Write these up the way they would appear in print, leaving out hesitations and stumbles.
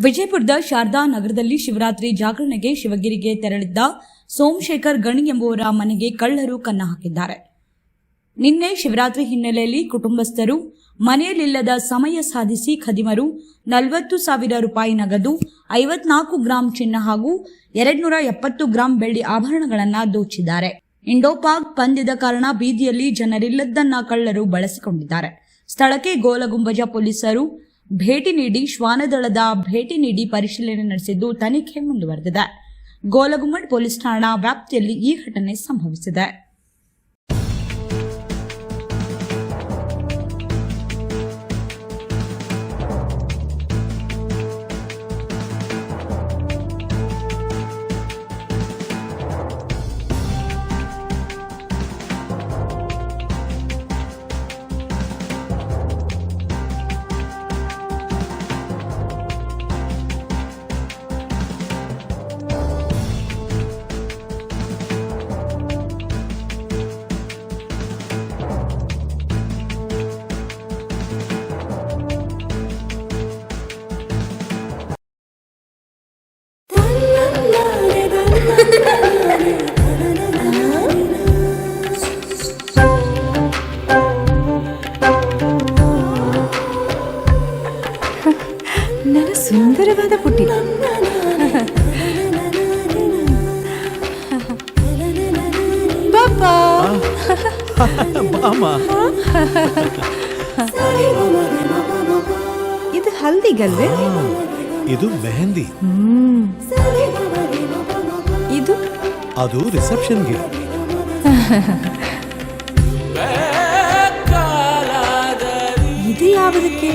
ವಿಜಯಪುರದ ಶಾರದಾ ನಗರದಲ್ಲಿ ಶಿವರಾತ್ರಿ ಜಾಗರಣೆಗೆ ಶಿವಗಿರಿಗೆ ತೆರಳಿದ್ದ ಸೋಮಶೇಖರ್ ಗಣಿ ಎಂಬುವರ ಮನೆಗೆ ಕಳ್ಳರು ಕನ್ನ ಹಾಕಿದ್ದಾರೆ. ನಿನ್ನೆ ಶಿವರಾತ್ರಿ ಹಿನ್ನೆಲೆಯಲ್ಲಿ ಕುಟುಂಬಸ್ಥರು ಮನೆಯಲ್ಲಿಲ್ಲದ ಸಮಯ ಸಾಧಿಸಿ ಖದೀಮರು 40,000 ರೂಪಾಯಿ ನಗದು, 54 ಗ್ರಾಂ ಚಿನ್ನ ಹಾಗೂ 270 ಗ್ರಾಂ ಬೆಳ್ಳಿ ಆಭರಣಗಳನ್ನು ದೋಚಿದ್ದಾರೆ. ಇಂಡೋ-ಪಾಕ್ ಪಂದ್ಯದ ಕಾರಣ ಬೀದಿಯಲ್ಲಿ ಜನರಿಲ್ಲದನ್ನ ಕಳ್ಳರು ಬಳಸಿಕೊಂಡಿದ್ದಾರೆ. ಸ್ಥಳಕ್ಕೆ ಗೋಲಗುಂಬಜ ಪೊಲೀಸರು ಭೇಟಿ ನೀಡಿ ಶ್ವಾನದಳದ ಭೇಟಿ ನೀಡಿ ಪರಿಶೀಲನೆ ನಡೆಸಿದ್ದು ತನಿಖೆ ಮುಂದುವರೆದಿದೆ. ಗೋಲಗುಮ್ಮಟ್ ಪೊಲೀಸ್ ಠಾಣಾ ವ್ಯಾಪ್ತಿಯಲ್ಲಿ ಈ ಘಟನೆ ಸಂಭವಿಸಿದೆ. ನನ್ನ ಸುಂದರವಾದ ಪುಟ್ಟಿ, ಬಾಬಾ ಇದು ಹಲ್ದಿಗಲ್ವೇ? ಇದು ಮೆಹಂದಿ. ಇದು ಅದು ರಿಸೆಪ್ಷನ್ಗೆ. ಇದು ಯಾವುದಕ್ಕೆ?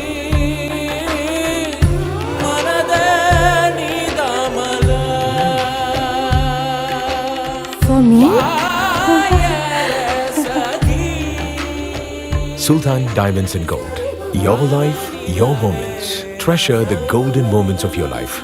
For me? Sultan Diamonds and Gold. Your life, your moments. Treasure the golden moments of your life.